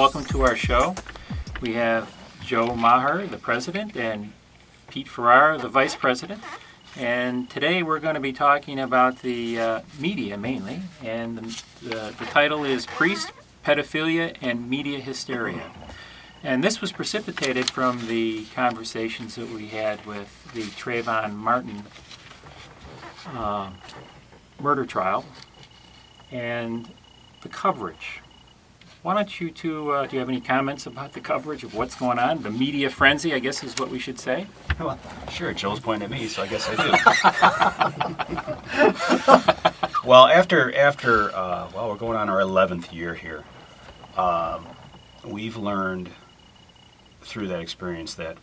welcome to our show. We have Joe Maher, the president, and Pete Ferrara, the vice president. And today we're going to be talking about the media mainly, and the title is Priest, Pedophilia, and Media Hysteria. And this was precipitated from the conversations that we had with the Trayvon Martin murder trial and the coverage. Why don't you two, do you have any comments about the coverage of what's going on? The media frenzy, I guess is what we should say. Well, sure, Joe's pointing at me, so I guess I do. Well, after we're going on our 11th year here. We've learned through that experience that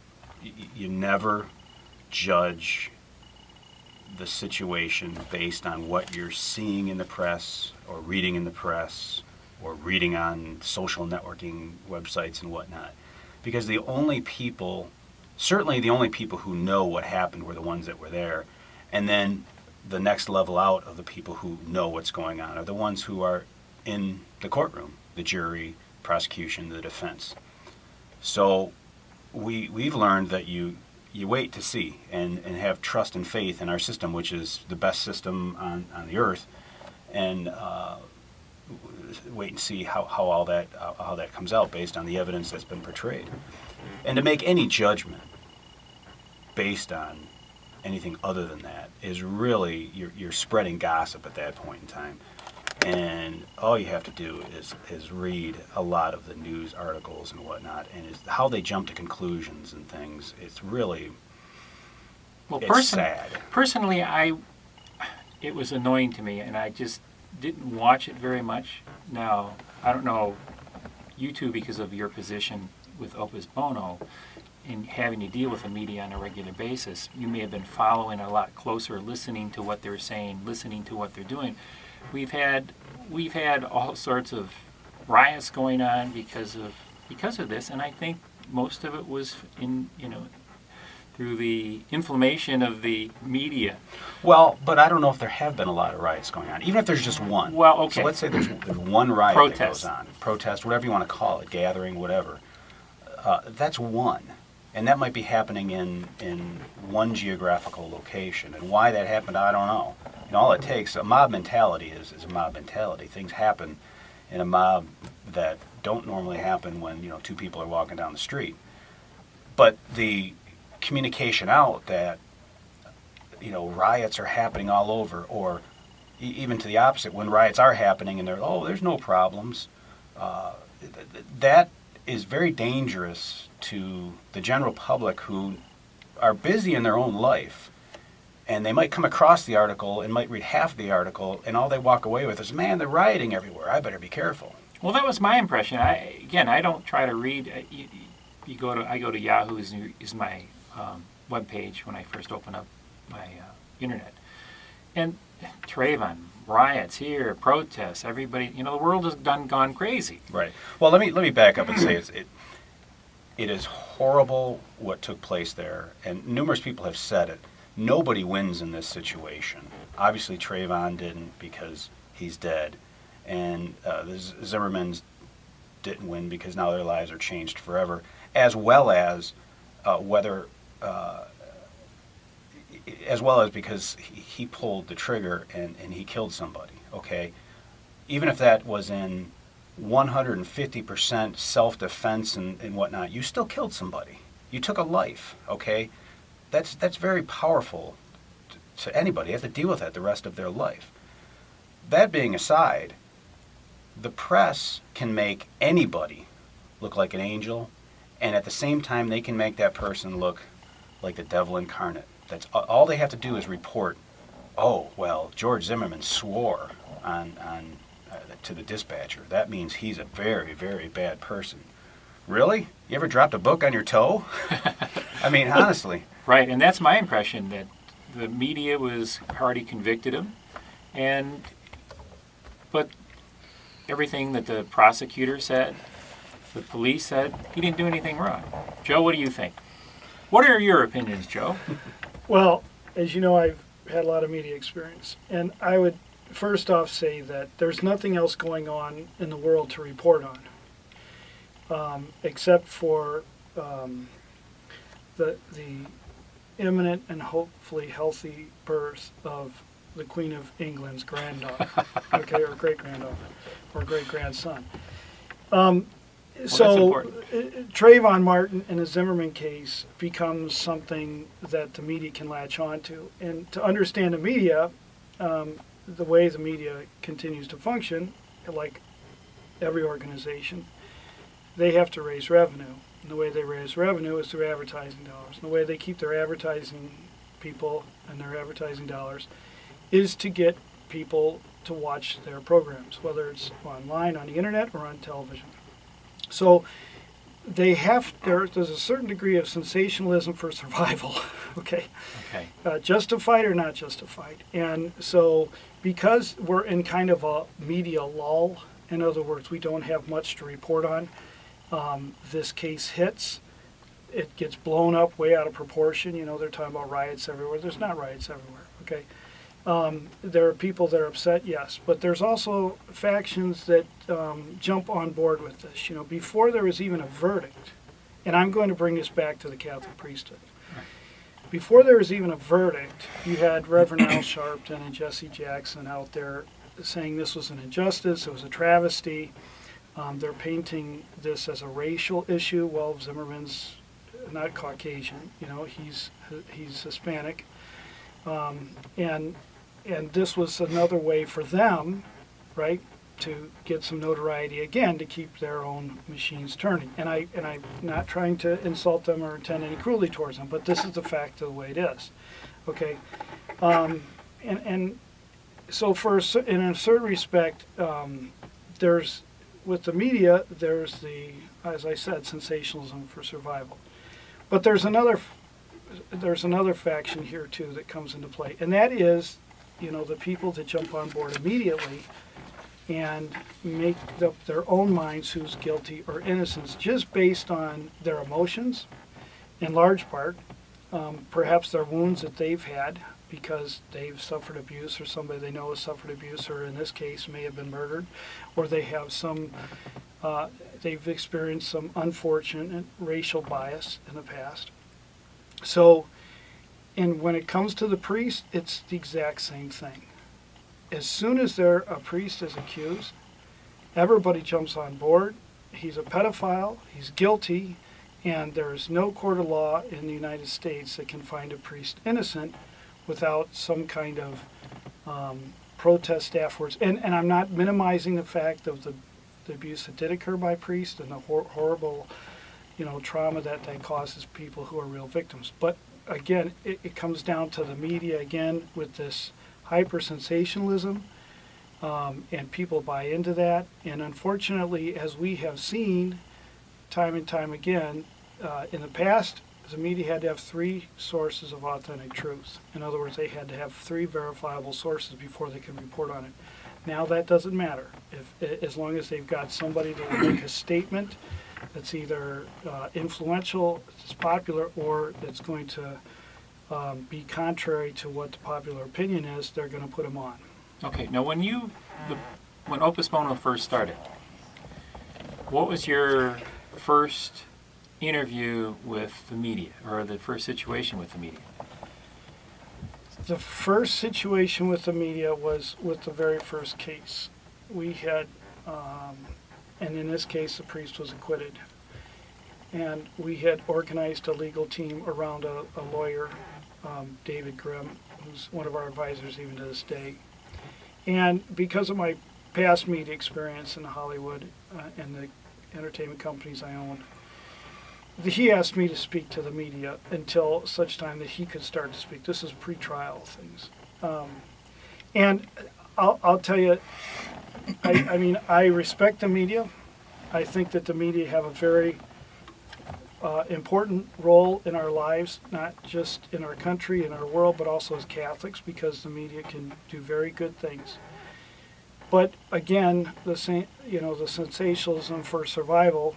you never judge the situation based on what you're seeing in the press or reading in the press or reading on social networking websites and whatnot. Because the only people who know what happened were the ones that were there. And then the next level out of the people who know what's going on are the ones who are in the courtroom, the jury, prosecution, the defense. So we've learned that you wait to see and have trust and faith in our system, which is the best system on the earth, and wait and see how all that comes out based on the evidence that's been portrayed. And to make any judgment based on anything other than that is really you're spreading gossip at that point in time. And all you have to do is read a lot of the news articles and whatnot, and how they jump to conclusions and things. It's really sad. Personally, it was annoying to me, and I just didn't watch it very much. Now, I don't know, you two, because of your position with Opus Bono, in having to deal with the media on a regular basis, you may have been following a lot closer, listening to what they're saying, listening to what they're doing. We've had all sorts of riots going on because of this, and I think most of it was through the inflammation of the media. Well, but I don't know if there have been a lot of riots going on, even if there's just one. Well, okay. So let's say there's one riot Protest. that goes on, protest, whatever you want to call it, gathering, whatever. That's one. And that might be happening in one geographical location. And why that happened, I don't know. All it takes, a mob mentality is a mob mentality. Things happen in a mob that don't normally happen when, two people are walking down the street. But the communication out that, riots are happening all over, or even to the opposite, when riots are happening and there's no problems, that is very dangerous to the general public who are busy in their own life. And they might come across the article and might read half the article, and all they walk away with is, man, they're rioting everywhere. I better be careful. Well, that was my impression. I don't try to read. I go to Yahoo is my web page when I first open up my internet, and Trayvon, riots here, protests, everybody. The world has gone crazy. Right. Well, let me back up and say it is horrible what took place there, and numerous people have said it. Nobody wins in this situation. Obviously, Trayvon didn't because he's dead, and the Zimmermans didn't win because now their lives are changed forever, as well as because he pulled the trigger and he killed somebody. Okay, even if that was in 150% self-defense and whatnot, you still killed somebody. You took a life. Okay. That's very powerful to anybody. They have to deal with that the rest of their life. That being aside, the press can make anybody look like an angel, and at the same time they can make that person look like the devil incarnate. That's all they have to do is report, oh, well, George Zimmerman swore to the dispatcher. That means he's a very, very bad person. Really? You ever dropped a book on your toe? I mean, honestly. Right, and that's my impression, that the media was already convicted him, but everything that the prosecutor said, the police said, he didn't do anything wrong. Joe, what do you think? What are your opinions, Joe? Well, as you know, I've had a lot of media experience, and I would first off say that there's nothing else going on in the world to report on. except for the imminent and hopefully healthy birth of the Queen of England's granddaughter, okay, or great-granddaughter, or great-grandson. that's So important. Trayvon Martin in the Zimmerman case becomes something that the media can latch on to. And to understand the media, the way the media continues to function, like every organization, they have to raise revenue. And the way they raise revenue is through advertising dollars. And the way they keep their advertising people and their advertising dollars is to get people to watch their programs, whether it's online, on the internet, or on television. So there's a certain degree of sensationalism for survival, okay? Okay. Justified or not justified. And so because we're in kind of a media lull, in other words, we don't have much to report on, this case hits, it gets blown up way out of proportion. You know, they're talking about riots everywhere. There's not riots everywhere, okay? There are people that are upset, yes, but there's also factions that jump on board with this. You know, before there was even a verdict, and I'm going to bring this back to the Catholic priesthood. Before there was even a verdict, you had Reverend Al Sharpton and Jesse Jackson out there saying this was an injustice, it was a travesty. They're painting this as a racial issue. Well, Zimmerman's not Caucasian, you know, he's Hispanic. And this was another way for them, right, to get some notoriety again, to keep their own machines turning. And I'm not trying to insult them or intend any cruelty towards them, but this is the fact of the way it is, okay? And so in a certain respect, there's, with the media, there's the, as I said, sensationalism for survival. But there's another faction here too that comes into play, and that is, you know, the people that jump on board immediately and make up their own minds who's guilty or innocent just based on their emotions, in large part, perhaps their wounds that they've had because they've suffered abuse, or somebody they know has suffered abuse, or in this case may have been murdered, or they have they've experienced some unfortunate racial bias in the past. So, and when it comes to the priest, it's the exact same thing. As soon as a priest is accused, everybody jumps on board. He's a pedophile, he's guilty, and there is no court of law in the United States that can find a priest innocent without some kind of protest afterwards. And I'm not minimizing the fact of the abuse that did occur by priests and the horrible, you know, trauma that causes people who are real victims. But again, it comes down to the media again with this hyper-sensationalism, and people buy into that. And unfortunately, as we have seen time and time again, in the past, the media had to have 3 sources of authentic truth. In other words, they had to have 3 verifiable sources before they could report on it. Now that doesn't matter. As long as they've got somebody that will make a statement that's either influential, that's popular, or that's going to be contrary to what the popular opinion is, they're going to put them on. Okay. Now, when Opus Bono first started, what was your first interview with the media, or the first situation with the media? The first situation with the media was with the very first case. We had, and in this case, the priest was acquitted. And we had organized a legal team around a lawyer, David Grimm, who's one of our advisors even to this day. And because of my past media experience in Hollywood and the entertainment companies I owned, he asked me to speak to the media until such time that he could start to speak. This is pre-trial things. And I'll tell you, I mean, I respect the media. I think that the media have a very important role in our lives, not just in our country, in our world, but also as Catholics, because the media can do very good things. But again, the sensationalism for survival,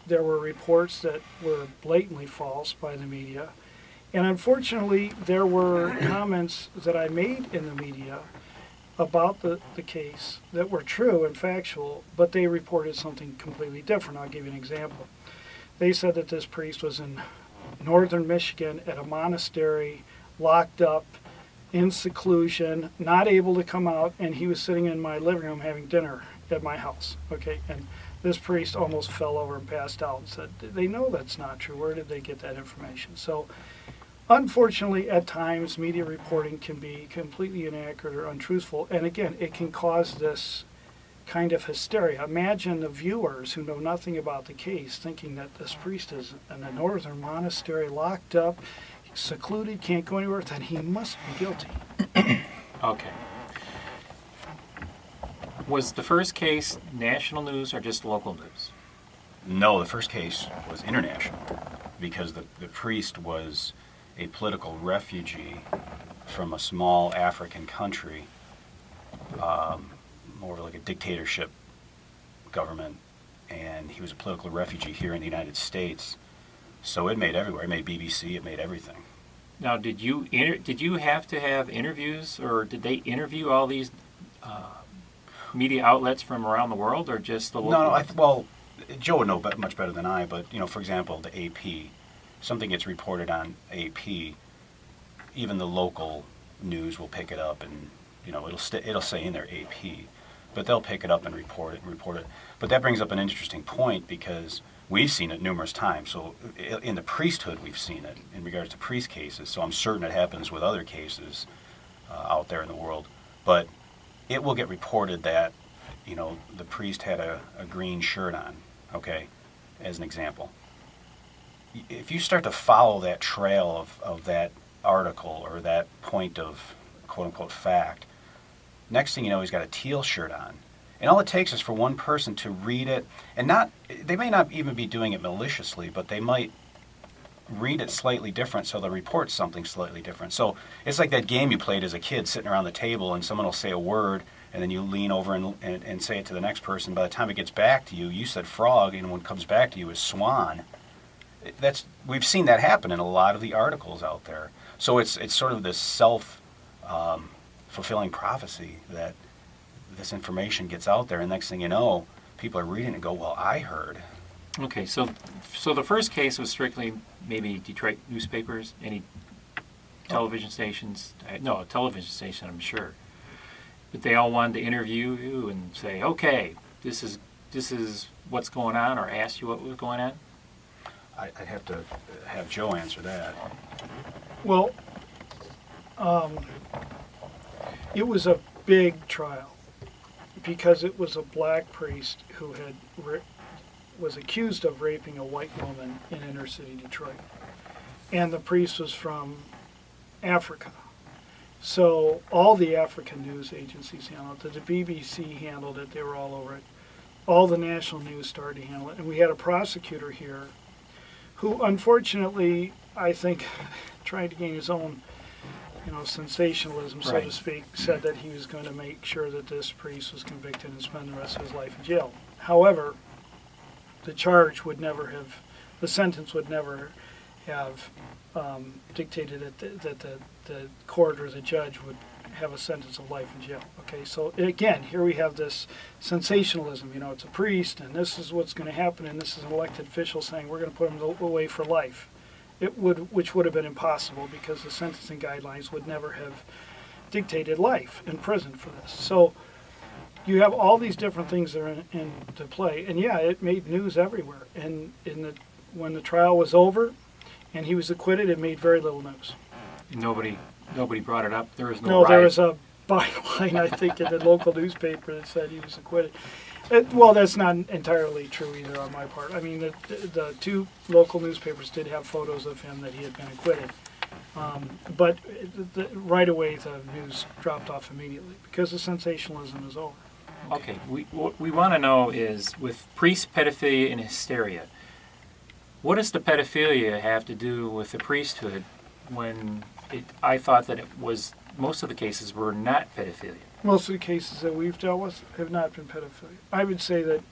there were reports that were blatantly false by the media. And unfortunately, there were comments that I made in the media about the case that were true and factual, but they reported something completely different. I'll give you an example. They said that this priest was in northern Michigan at a monastery, locked up, in seclusion, not able to come out, and he was sitting in my living room having dinner at my house. Okay, and this priest almost fell over and passed out and said, they know that's not true. Where did they get that information? So, unfortunately, at times, media reporting can be completely inaccurate or untruthful, and again, it can cause this kind of hysteria. Imagine the viewers who know nothing about the case thinking that this priest is in a northern monastery, locked up, secluded, can't go anywhere, then he must be guilty. Okay. Was the first case national news or just local news? No, the first case was international because the priest was a political refugee from a small African country, more like a dictatorship government, and he was a political refugee here in the United States. So it made everywhere. It made BBC. It made everything. Now, did you have to have interviews, or did they interview all these media outlets from around the world, or just the local? No, well, Joe would know much better than I. But for example, the AP, something gets reported on AP, even the local news will pick it up, and it'll say in their AP, but they'll pick it up and report it. But that brings up an interesting point because we've seen it numerous times. So in the priesthood, we've seen it in regards to priest cases. So I'm certain it happens with other cases out there in the world. But it will get reported that, the priest had a green shirt on, okay, as an example. If you start to follow that trail of that article or that point of quote-unquote fact, next thing you know, he's got a teal shirt on. And all it takes is for one person to read it, and they may not even be doing it maliciously, but they might read it slightly different, so they'll report something slightly different. So it's like that game you played as a kid, sitting around the table, and someone will say a word, and then you lean over and say it to the next person. By the time it gets back to you, you said frog, and when it comes back to you is swan. We've seen that happen in a lot of the articles out there. So it's sort of this self-fulfilling prophecy that this information gets out there, and next thing you know, people are reading it and go, well, I heard. Okay, so the first case was strictly maybe Detroit newspapers, any television stations? No, a television station, I'm sure. But they all wanted to interview you and say, okay, this is what's going on, or ask you what was going on? I'd have to have Joe answer that. Well, it was a big trial because it was a black priest who was accused of raping a white woman in inner city Detroit. And the priest was from Africa. So all the African news agencies handled it. The BBC handled it. They were all over it. All the national news started to handle it. And we had a prosecutor here who, unfortunately, I think, trying to gain his own sensationalism, so to speak, said that he was going to make sure that this priest was convicted and spend the rest of his life in jail. However, the sentence would never have dictated that the court or the judge would have a sentence of life in jail. Okay, so again, here we have this sensationalism. It's a priest, and this is what's going to happen, and this is an elected official saying we're going to put him away for life. Which would have been impossible because the sentencing guidelines would never have dictated life in prison for this. So you have all these different things that are into play, and yeah, it made news everywhere. And when the trial was over and he was acquitted, it made very little news. Nobody brought it up. There was no. There was a byline, I think, in the local newspaper that said he was acquitted. Well, that's not entirely true either on my part. I mean, the two local newspapers did have photos of him that he had been acquitted. But right away, the news dropped off immediately because the sensationalism is over. Okay, what we want to know is, with priest pedophilia and hysteria, what does the pedophilia have to do with the priesthood when I thought that it was, most of the cases were not pedophilia? Most of the cases that we've dealt with have not been pedophilia. I would say that,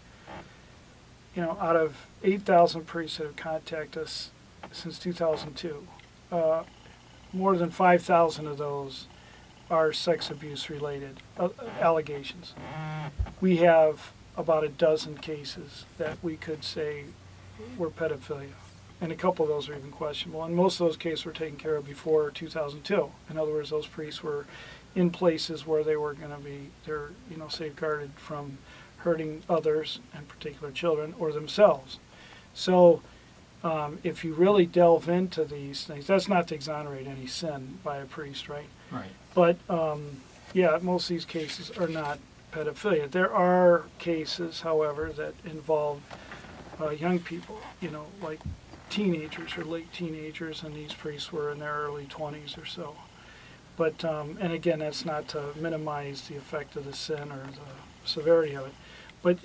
out of 8,000 priests that have contacted us since 2002, more than 5,000 of those are sex abuse related allegations. We have about a dozen cases that we could say were pedophilia. And a couple of those are even questionable. And most of those cases were taken care of before 2002. In other words, those priests were in places where they were going to be, they're, safeguarded from hurting others, in particular children, or themselves. So if you really delve into these things, that's not to exonerate any sin by a priest, right? Right. But yeah, most of these cases are not pedophilia. There are cases, however, that involve young people, like teenagers or late teenagers, and these priests were in their early 20s or so. But, and again, that's not to minimize the effect of the sin or the severity of it. But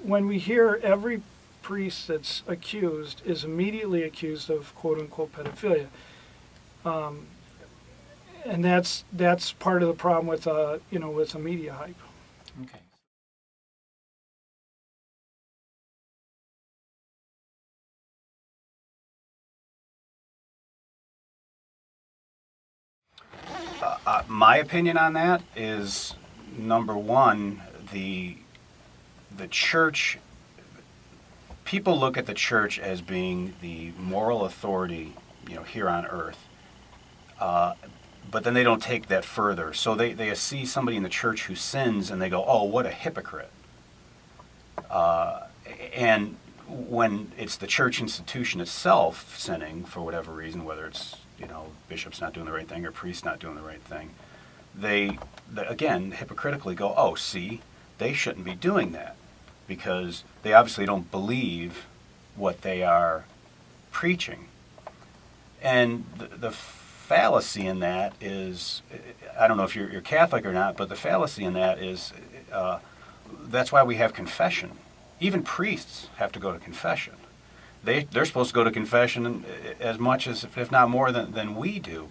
when we hear every priest that's accused is immediately accused of quote-unquote pedophilia, and that's part of the problem with, with the media hype. Okay. My opinion on that is, number one, the church. People look at the church as being the moral authority, here on earth. But then they don't take that further. So they see somebody in the church who sins, and they go, "Oh, what a hypocrite!" And when it's the church institution itself sinning for whatever reason, whether it's bishops not doing the right thing or priests not doing the right thing, they again hypocritically go, "Oh, see, they shouldn't be doing that," because they obviously don't believe what they are preaching. And the fallacy in that is, I don't know if you're Catholic or not, but the fallacy in that is that's why we have confession. Even priests have to go to confession. They're supposed to go to confession as much as, if not more, than we do.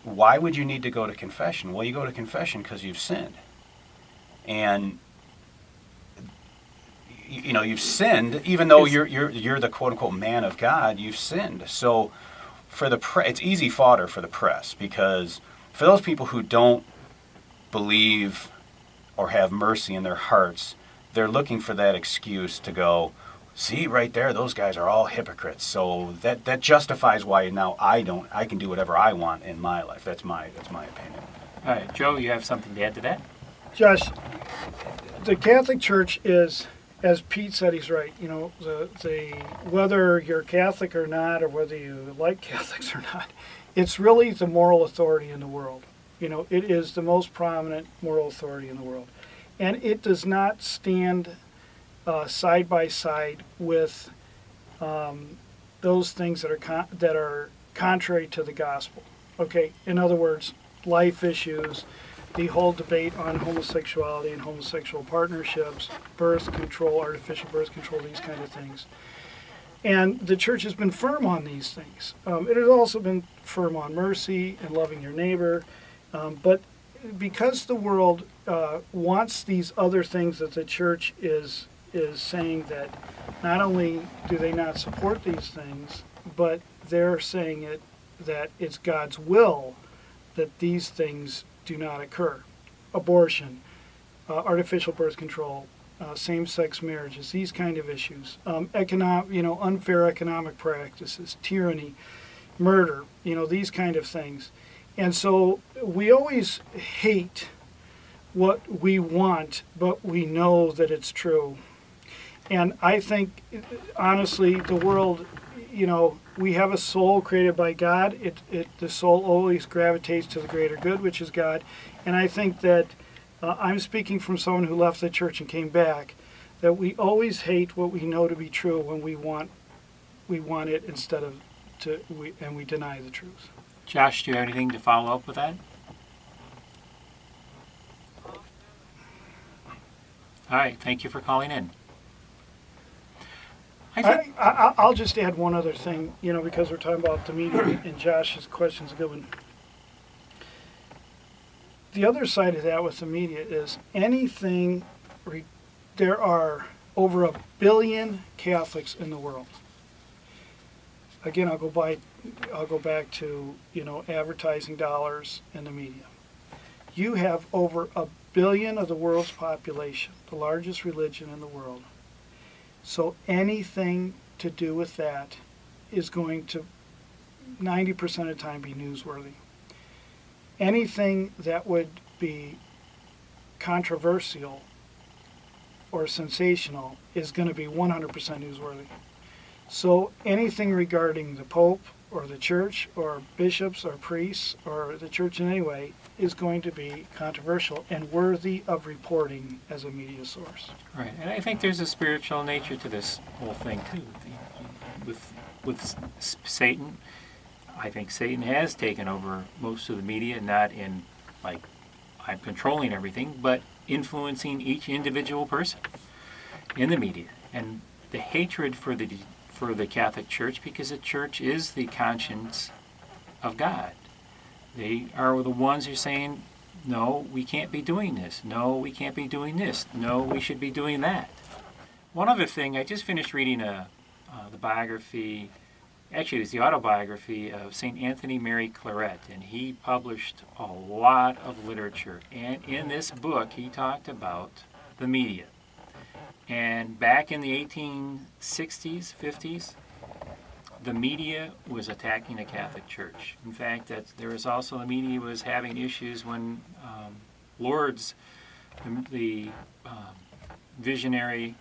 Why would you need to go to confession? Well, you go to confession because you've sinned. And you've sinned, even though you're the quote unquote man of God. You've sinned. So for it's easy fodder for the press, because for those people who don't believe or have mercy in their hearts, they're looking for that excuse to go, "See, right there, those guys are all hypocrites." So that justifies why now I can do whatever I want in my life. That's my opinion. All right, Joe, you have something to add to that? Josh, the Catholic Church is, as Pete said, he's right. Whether you're Catholic or not, or whether you like Catholics or not, it's really the moral authority in the world. It is the most prominent moral authority in the world, and it does not stand side by side with those things that are contrary to the gospel. Okay, in other words, life issues, the whole debate on homosexuality and homosexual partnerships, birth control, artificial birth control, these kind of things. And the church has been firm on these things. It has also been firm on mercy and loving your neighbor. But because the world wants these other things that the church is saying, that not only do they not support these things, but they're saying that it's God's will that these things do not occur. Abortion, artificial birth control, same-sex marriages, these kind of issues, unfair economic practices, tyranny, murder, these kind of things. And so we always hate what we want, but we know that it's true. And I think, honestly, the world, we have a soul created by God. The soul always gravitates to the greater good, which is God. And I think that I'm speaking from someone who left the church and came back, that we always hate what we know to be true when we want it instead of and we deny the truth. Josh, do you have anything to follow up with that? All right, thank you for calling in. I'll just add one other thing, because we're talking about the media, and Josh's question's a good one. The other side of that with the media is there are over 1 billion Catholics in the world. Again, I'll go back to, advertising dollars and the media. You have over 1 billion of the world's population, the largest religion in the world. So anything to do with that is going to 90% of the time be newsworthy. Anything that would be controversial or sensational is going to be 100% newsworthy. So anything regarding the Pope or the church or bishops or priests or the church in any way is going to be controversial and worthy of reporting as a media source. Right, and I think there's a spiritual nature to this whole thing too. With Satan, I think Satan has taken over most of the media, not in like I'm controlling everything, but influencing each individual person in the media, and the hatred for the Catholic Church, because the Church is the conscience of God. They are the ones who are saying, no, we can't be doing this. No, we can't be doing this. No, we should be doing that. One other thing, I just finished reading the biography, actually it was the autobiography of St. Anthony Mary Claret, and he published a lot of literature. And in this book, he talked about the media. And back in the 1860s, 50s, the media was attacking the Catholic Church. In fact, there was also the media was having issues when Lourdes, the visionary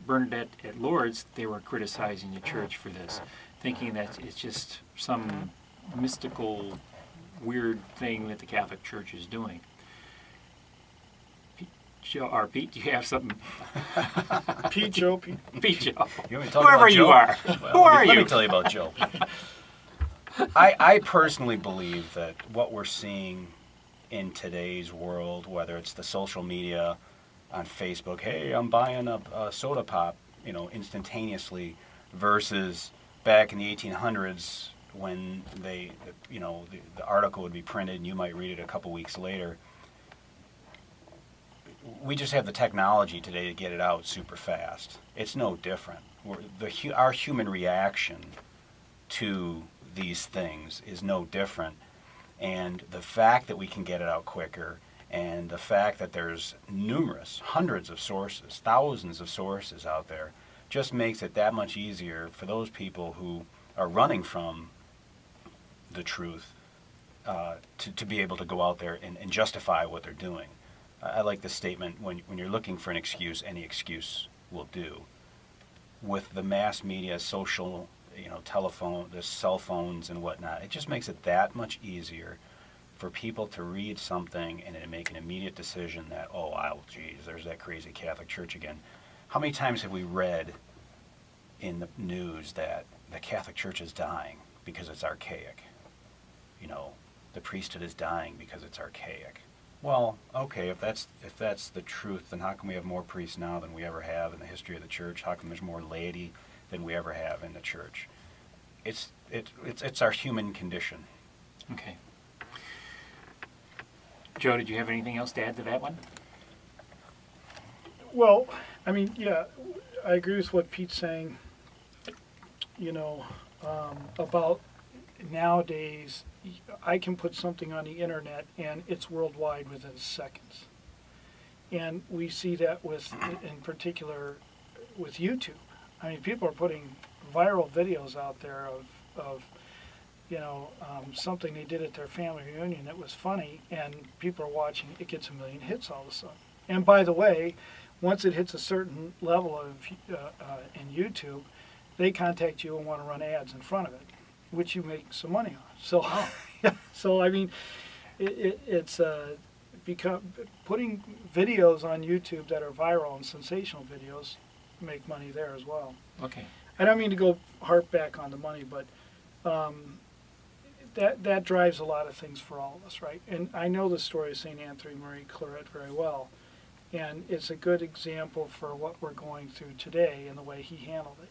Bernadette at Lourdes, they were criticizing the Church for this, thinking that it's just some mystical, weird thing that the Catholic Church is doing. Pete, do you have something? Pete, Joe. Pete, Joe. You want me to talk Whoever about you Joe? are. Well, Who are Let you? me tell you about Joe. I personally believe that what we're seeing in today's world, whether it's the social media on Facebook, hey, I'm buying a soda pop, instantaneously, versus back in the 1800s when the article would be printed and you might read it a couple weeks later. We just have the technology today to get it out super fast. It's no different. Our human reaction to these things is no different. And the fact that we can get it out quicker, and the fact that there's hundreds of sources, thousands of sources out there, just makes it that much easier for those people who are running from the truth to be able to go out there and justify what they're doing. I like the statement, when you're looking for an excuse, any excuse will do. With the mass media, social, telephone, the cell phones and whatnot, it just makes it that much easier for people to read something and to make an immediate decision that, geez, there's that crazy Catholic Church again. How many times have we read in the news that the Catholic Church is dying because it's archaic? The priesthood is dying because it's archaic. Well, okay, if that's the truth, then how come we have more priests now than we ever have in the history of the church? How come there's more laity than we ever have in the church? It's our human condition. Okay. Joe, did you have anything else to add to that one? Well, I mean, yeah, I agree with what Pete's saying, about nowadays, I can put something on the internet and it's worldwide within seconds. And we see that in particular with YouTube. I mean, people are putting viral videos out there of something they did at their family reunion that was funny, and people are watching. It gets 1 million hits all of a sudden. And by the way, once it hits a certain level of in YouTube, they contact you and want to run ads in front of it, which you make some money on. So, so I mean, it's putting videos on YouTube that are viral and sensational videos make money there as well. Okay. I don't mean to go harp back on the money, but that drives a lot of things for all of us, right? And I know the story of St. Anthony Marie Claret very well, and it's a good example for what we're going through today and the way he handled it.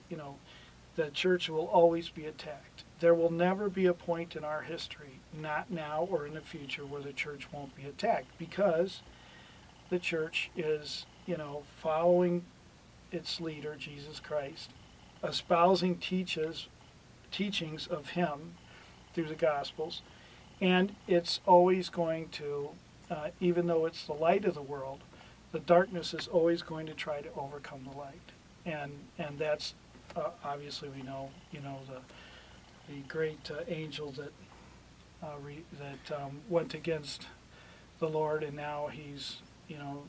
The church will always be attacked. There will never be a point in our history, not now or in the future, where the church won't be attacked, because the church is, following its leader, Jesus Christ, espousing teachings of him through the Gospels, and it's always going to even though it's the light of the world, the darkness is always going to try to overcome the light. And that's, obviously we know, the great angel that went against the Lord, and now he's,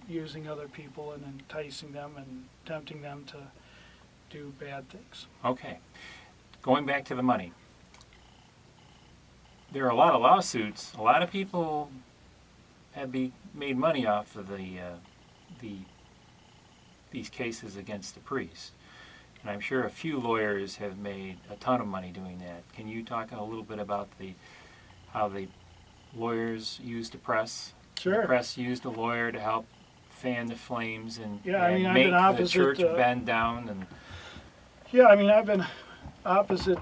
using other people and enticing them and tempting them to do bad things. Okay. Going back to the money. There are a lot of lawsuits. A lot of people have made money off of these cases against the priest. And I'm sure a few lawyers have made a ton of money doing that. Can you talk a little bit about how the lawyers use the press? Sure. The press used a lawyer to help fan the flames and, Yeah, I mean, I've make been the opposite, church bend down. And Yeah, I mean, I've been opposite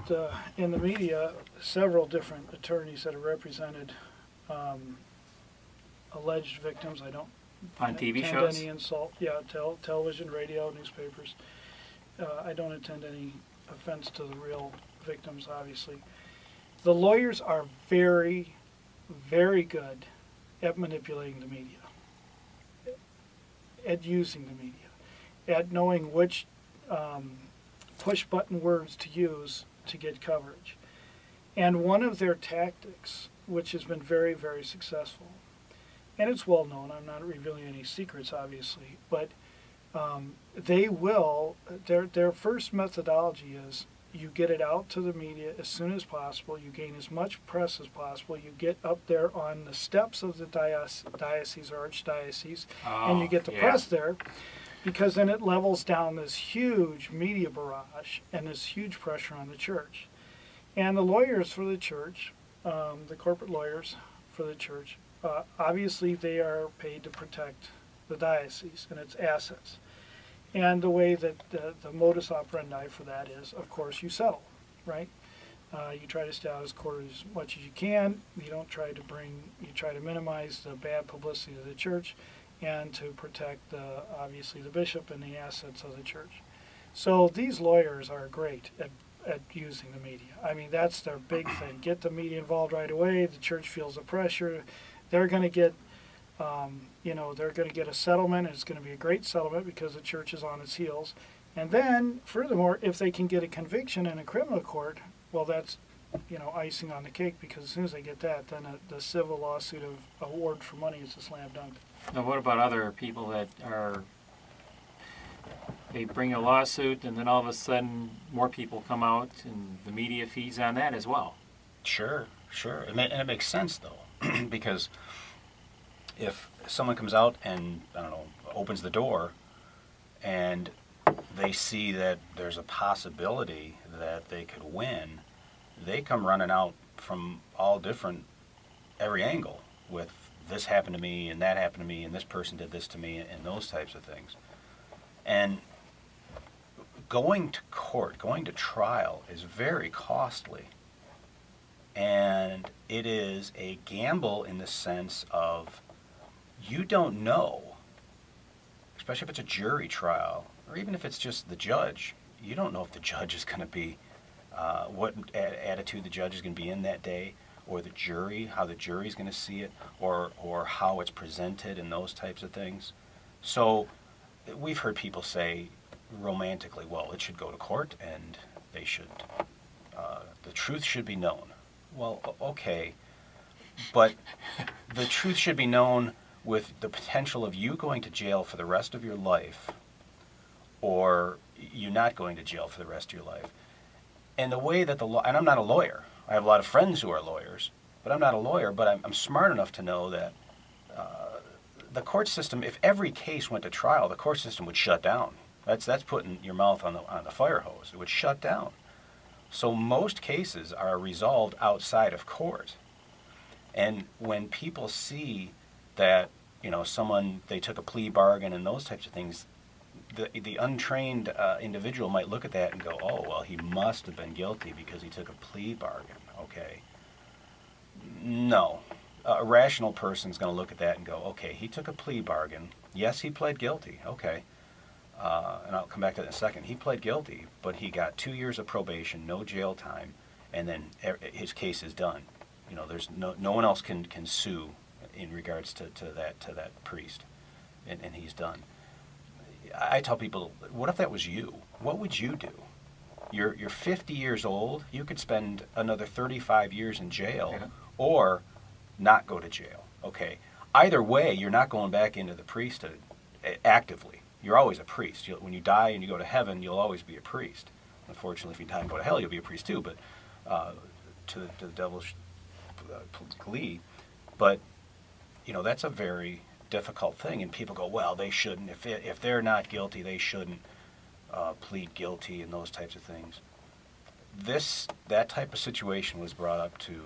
in the media, several different attorneys that have represented alleged victims. I don't on TV attend shows? any insult. Yeah, television, radio, newspapers. I don't attend any offense to the real victims, obviously. The lawyers are very, very good at manipulating the media, at using the media, at knowing which push-button words to use to get coverage. And one of their tactics, which has been very, very successful, and it's well known, I'm not revealing any secrets, obviously, but they will, their first methodology is you get it out to the media as soon as possible, you gain as much press as possible, you get up there on the steps of the diocese or archdiocese, and you get the press there, because then it levels down this huge media barrage and this huge pressure on the church. And the lawyers for the church, the corporate lawyers for the church, obviously they are paid to protect the diocese and its assets. And the way that the modus operandi for that is, of course, you settle, right? You try to stay out of court as much as you can. You don't try to you try to minimize the bad publicity of the church and to protect, obviously, the bishop and the assets of the church. So these lawyers are great at using the media. I mean, that's their big thing. Get the media involved right away. The church feels the pressure. They're going to get, they're going to get a settlement. It's going to be a great settlement because the church is on its heels. And then, furthermore, if they can get a conviction in a criminal court, well, that's, icing on the cake, because as soon as they get that, then the civil lawsuit of award for money is a slam dunk. Now, what about other people that they bring a lawsuit and then all of a sudden more people come out and the media feeds on that as well? Sure. And it makes sense, though, because if someone comes out and, opens the door and they see that there's a possibility that they could win, they come running out from every angle with this happened to me and that happened to me and this person did this to me and those types of things. And going to court, going to trial is very costly. And it is a gamble in the sense of you don't know, especially if it's a jury trial, or even if it's just the judge, you don't know if the judge is going to be, what attitude the judge is going to be in that day, or the jury, how the jury is going to see it, or how it's presented and those types of things. So we've heard people say romantically, well, it should go to court and they should, the truth should be known. Well, okay, but the truth should be known with the potential of you going to jail for the rest of your life, or you not going to jail for the rest of your life. And the way that and I'm not a lawyer. I have a lot of friends who are lawyers, but I'm not a lawyer, but I'm smart enough to know that the court system, if every case went to trial, the court system would shut down. That's putting your mouth on the fire hose. It would shut down. So most cases are resolved outside of court. And when people see that, they took a plea bargain and those types of things, the untrained individual might look at that and go, oh, well, he must have been guilty because he took a plea bargain. Okay. No. A rational person's going to look at that and go, okay, he took a plea bargain. Yes, he pled guilty. Okay. And I'll come back to that in a second. He pled guilty, but he got 2 years of probation, no jail time, and then his case is done. There's no one else can sue in regards to that priest, and he's done. I tell people, what if that was you? What would you do? You're 50 years old. You could spend another 35 years in jail, Yeah. or not go to jail. Okay. Either way, you're not going back into the priesthood actively. You're always a priest. When you die and you go to heaven, you'll always be a priest. Unfortunately, if you die and go to hell, you'll be a priest too. But to the devil's glee. But that's a very difficult thing. And people go, well, they shouldn't. If they're not guilty, they shouldn't plead guilty and those types of things. That type of situation was brought up to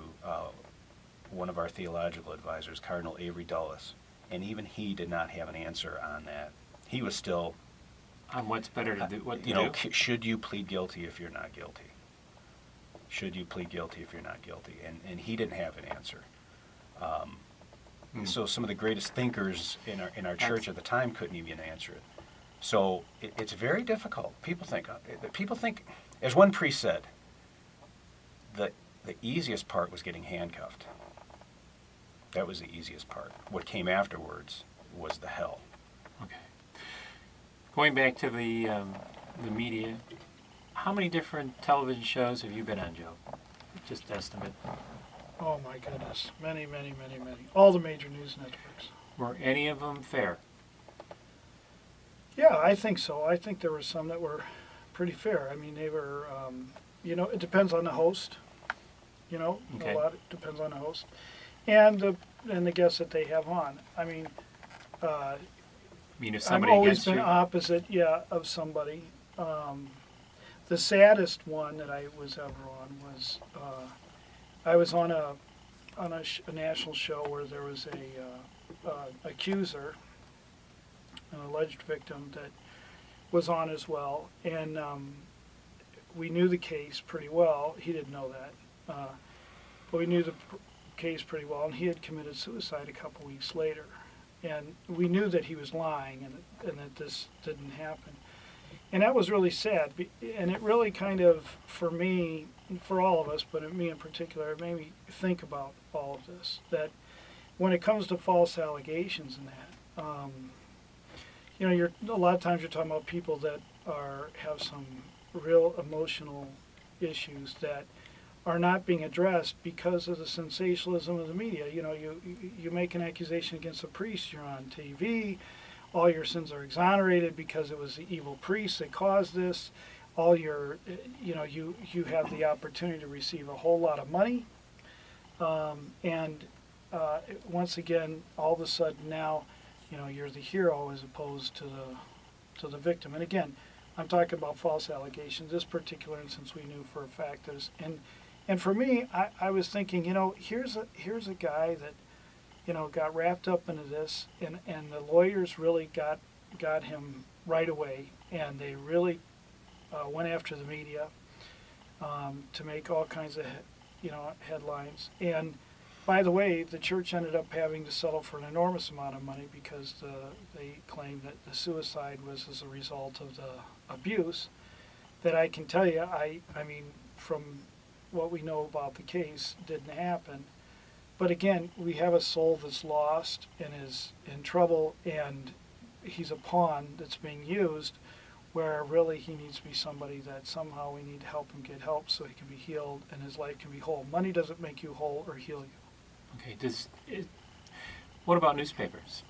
one of our theological advisors, Cardinal Avery Dulles, and even he did not have an answer on that. He was still On what's better to do, what to do. should you plead guilty if you're not guilty? Should you plead guilty if you're not guilty? And he didn't have an answer. So some of the greatest thinkers in our church at the time couldn't even answer it. So it's very difficult. People think, as one priest said, that the easiest part was getting handcuffed. That was the easiest part. What came afterwards was the hell. Okay. Going back to the media, how many different television shows have you been on, Joe? Just estimate. Oh my goodness, many, many, many, many. All the major news networks. Were any of them fair? Yeah, I think so. I think there were some that were pretty fair. I mean, they were, it depends on the host. Okay. A lot depends on the host, and the guests that they have on. I mean, I mean, if I've somebody always gets been you, opposite, of somebody. The saddest one that I was ever on was I was on a national show where there was a accuser, an alleged victim that was on as well, and we knew the case pretty well. He didn't know that, but we knew the case pretty well, and he had committed suicide a couple weeks later, and we knew that he was lying and that this didn't happen. And that was really sad, and it really kind of, for me, for all of us, but me in particular, it made me think about all of this, that when it comes to false allegations and that, you're a lot of times you're talking about people that have some real emotional issues that are not being addressed because of the sensationalism of the media. You make an accusation against a priest, you're on TV, all your sins are exonerated because it was the evil priest that caused this. All your, you have the opportunity to receive a whole lot of money, and once again, all of a sudden now, you're the hero as opposed to the victim. And again, I'm talking about false allegations. This particular instance, we knew for a fact there's, and for me, I was thinking, here's a guy that, got wrapped up into this, and the lawyers really got him right away, and they really went after the media to make all kinds of headlines. And by the way, the church ended up having to settle for an enormous amount of money because they claimed that the suicide was as a result of the abuse. That I can tell you, I mean, from what we know about the case, didn't happen. But again, we have a soul that's lost and is in trouble, and he's a pawn that's being used, where really he needs to be somebody that somehow we need to help him get help so he can be healed and his life can be whole. Money doesn't make you whole or heal you. okay, what about newspapers?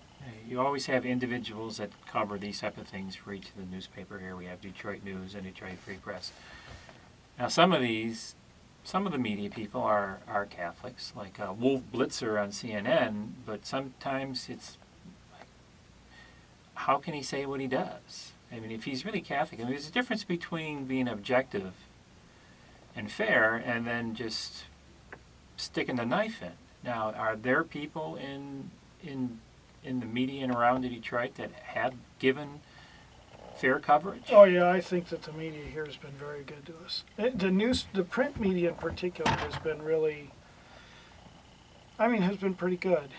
You always have individuals that cover these type of things for each of the newspaper. Here we have Detroit News and Detroit Free Press. Now some of the media people are Catholics, like Wolf Blitzer on CNN, but sometimes it's like, how can he say what he does? I mean, if he's really Catholic, I mean, there's a difference between being objective and fair and then just sticking the knife in. Now, are there people in the media and around Detroit that have given fair coverage? Oh yeah, I think that the media here has been very good to us. The print media in particular has been really, has been pretty good.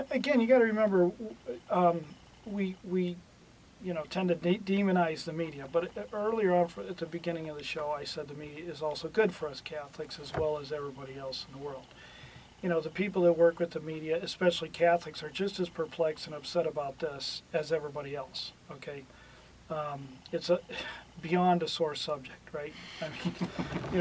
Again, you got to remember, we tend to demonize the media. But earlier on, at the beginning of the show, I said the media is also good for us Catholics as well as everybody else in the world. the people that work with the media, especially Catholics, are just as perplexed and upset about this as everybody else. Okay, it's beyond a sore subject, right? I mean,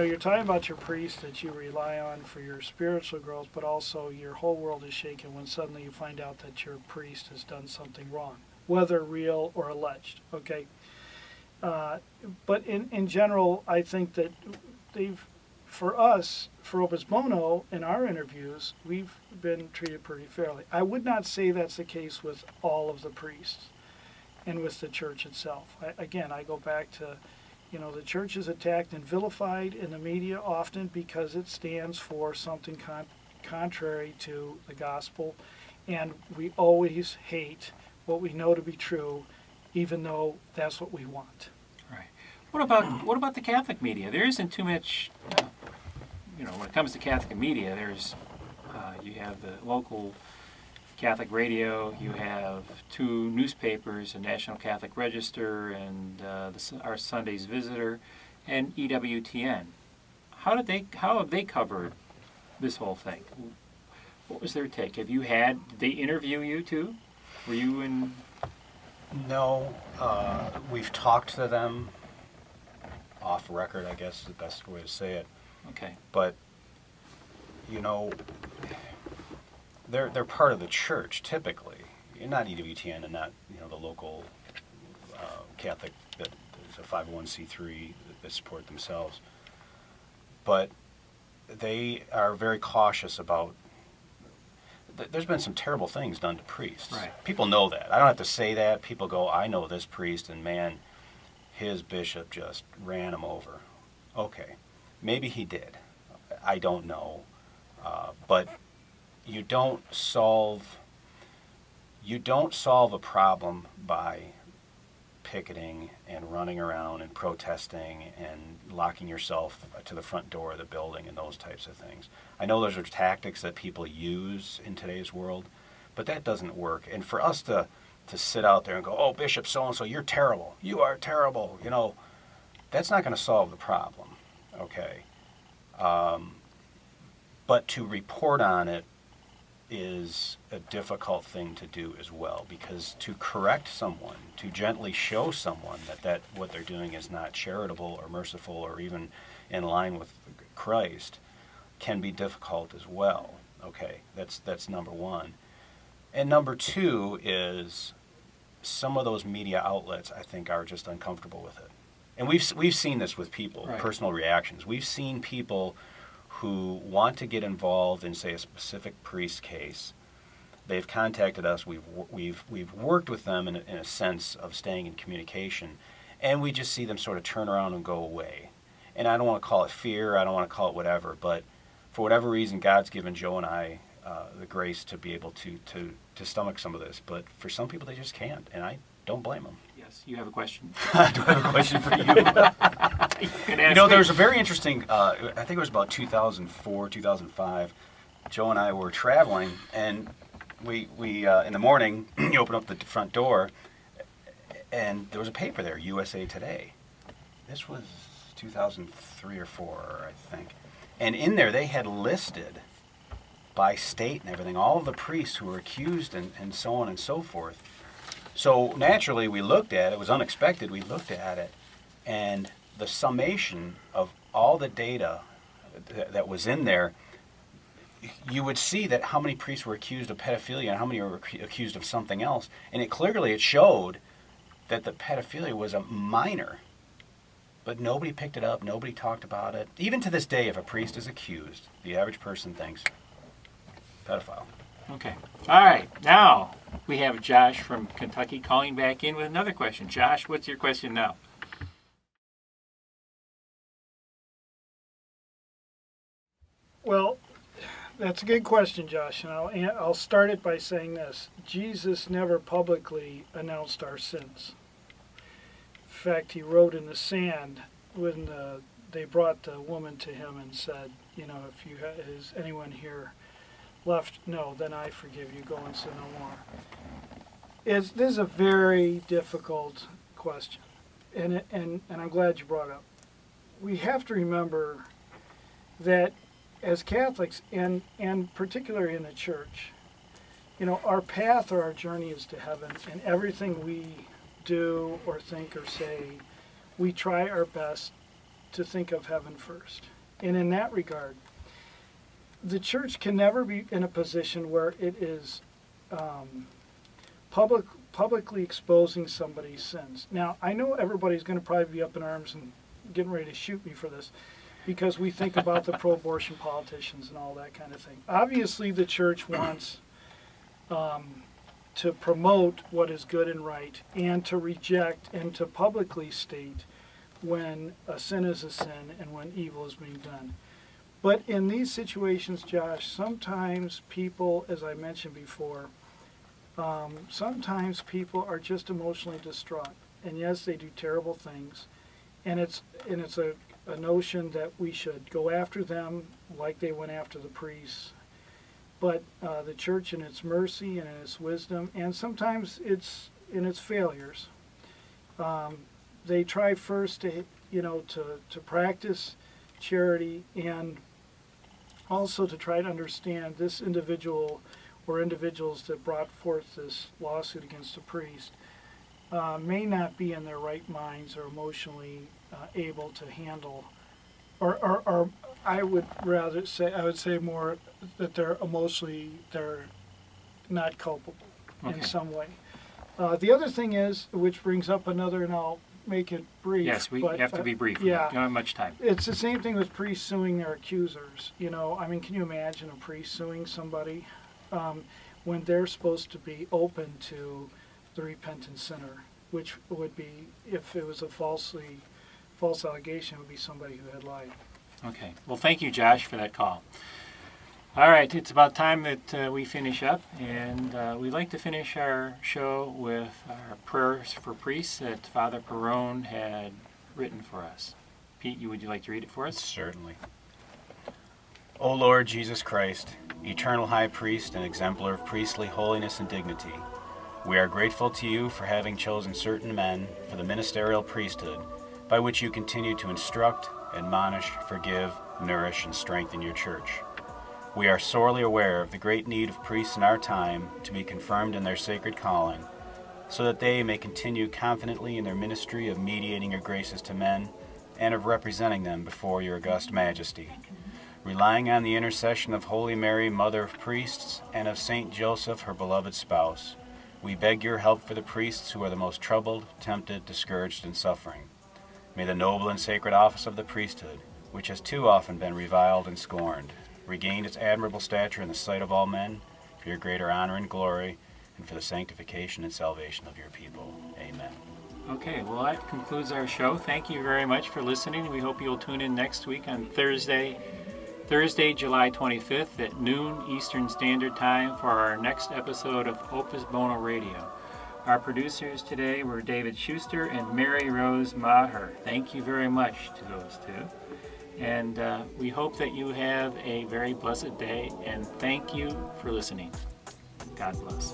you're talking about your priest that you rely on for your spiritual growth, but also your whole world is shaken when suddenly you find out that your priest has done something wrong, whether real or alleged. Okay, but in general, I think that for us, for Opus Bono, in our interviews, we've been treated pretty fairly. I would not say that's the case with all of the priests and with the church itself. I go back to, the church is attacked and vilified in the media often because it stands for something contrary to the gospel, and we always hate what we know to be true, even though that's what we want. Right. What about the Catholic media? There isn't too much. When it comes to Catholic media, there's you have the local Catholic radio, you have 2 newspapers, a National Catholic Register and our Sunday's Visitor, and EWTN. How have they covered this whole thing? What was their take? Did they interview you too? Were you in? No, we've talked to them off record, I guess is the best way to say it. Okay. But, they're part of the church, typically. You're not EWTN and not, the local Catholic that is a 501c3 that support themselves. But they are very cautious about. There's been some terrible things done to priests. Right. People know that. I don't have to say that. People go, I know this priest, and man, his bishop just ran him over. Okay, maybe he did. I don't know. But you don't solve a problem by picketing and running around and protesting and locking yourself to the front door of the building and those types of things. I know those are tactics that people use in today's world, but that doesn't work. And for us to sit out there and go, oh, Bishop so-and-so, you're terrible. You are terrible. That's not going to solve the problem, okay? But to report on it is a difficult thing to do as well, because to correct someone, to gently show someone that what they're doing is not charitable or merciful or even in line with Christ can be difficult as well. Okay, that's number one. And number two is some of those media outlets, I think, are just uncomfortable with it. And we've seen this with people, right. Personal reactions. We've seen people who want to get involved in, say, a specific priest case. They've contacted us. We've worked with them in a sense of staying in communication, and we just see them sort of turn around and go away. And I don't want to call it fear. I don't want to call it whatever. But for whatever reason, God's given Joe and I the grace to be able to stomach some of this. But for some people, they just can't, and I don't blame them. Yes, you have a question. I do have a question for you. You can ask me. There was a very interesting, I think it was about 2004, 2005, Joe and I were traveling, and we in the morning, you open up the front door, and there was a paper there, USA Today. This was 2003 or 4, I think. And in there, they had listed by state and everything, all of the priests who were accused and so on and so forth. So naturally, we looked at it. It was unexpected. We looked at it, and the summation of all the data that was in there, you would see that how many priests were accused of pedophilia and how many were accused of something else. And it showed that the pedophilia was a minor, but nobody picked it up. Nobody talked about it. Even to this day, if a priest is accused, the average person thinks pedophile. Okay. All right. Now we have Josh from Kentucky calling back in with another question. Josh, what's your question now? Well, that's a good question, Josh, and I'll start it by saying this. Jesus never publicly announced our sins. In fact, he wrote in the sand when they brought the woman to him and said, if is anyone here left, no, then I forgive you, go and sin no more. This is a very difficult question, and I'm glad you brought it up. We have to remember that as Catholics, and particularly in the church, our path or our journey is to heaven, and everything we do or think or say, we try our best to think of heaven first. And in that regard, the church can never be in a position where it is publicly exposing somebody's sins. Now, I know everybody's going to probably be up in arms and getting ready to shoot me for this, because we think about the pro-abortion politicians and all that kind of thing. Obviously, the church wants to promote what is good and right, and to reject and to publicly state when a sin is a sin and when evil is being done. But in these situations, Josh, sometimes people, as I mentioned before, sometimes people are just emotionally distraught. And yes, they do terrible things. And it's a notion that we should go after them like they went after the priests. But the church, in its mercy and in its wisdom, and sometimes it's in its failures, they try first to practice charity, and also to try to understand this individual or individuals that brought forth this lawsuit against the priest may not be in their right minds or emotionally able to handle, or I would say more that they're not culpable in some way. The other thing is, which brings up another, and I'll make it brief. Yes, we have to be brief. Yeah. We don't have much time. It's the same thing with priests suing their accusers. Can you imagine a priest suing somebody when they're supposed to be open to the repentant sinner, which would be, if it was a false allegation, it would be somebody who had lied. Okay. Well, thank you, Josh, for that call. All right, it's about time that we finish up, and we'd like to finish our show with our prayers for priests that Father Perrone had written for us. Pete, would you like to read it for us? Certainly. O Lord Jesus Christ, eternal high priest and exemplar of priestly holiness and dignity, we are grateful to you for having chosen certain men for the ministerial priesthood, by which you continue to instruct, admonish, forgive, nourish, and strengthen your church. We are sorely aware of the great need of priests in our time to be confirmed in their sacred calling, so that they may continue confidently in their ministry of mediating your graces to men and of representing them before your august majesty. Relying on the intercession of Holy Mary, Mother of Priests, and of Saint Joseph, her beloved spouse, we beg your help for the priests who are the most troubled, tempted, discouraged, and suffering. May the noble and sacred office of the priesthood, which has too often been reviled and scorned, regain its admirable stature in the sight of all men, for your greater honor and glory, and for the sanctification and salvation of your people. Amen. Okay, well, that concludes our show. Thank you very much for listening. We hope you'll tune in next week on Thursday, July 25th at noon Eastern Standard Time for our next episode of Opus Bono Radio. Our producers today were David Schuster and Mary Rose Maher. Thank you very much to those two. And we hope that you have a very blessed day, and thank you for listening. God bless.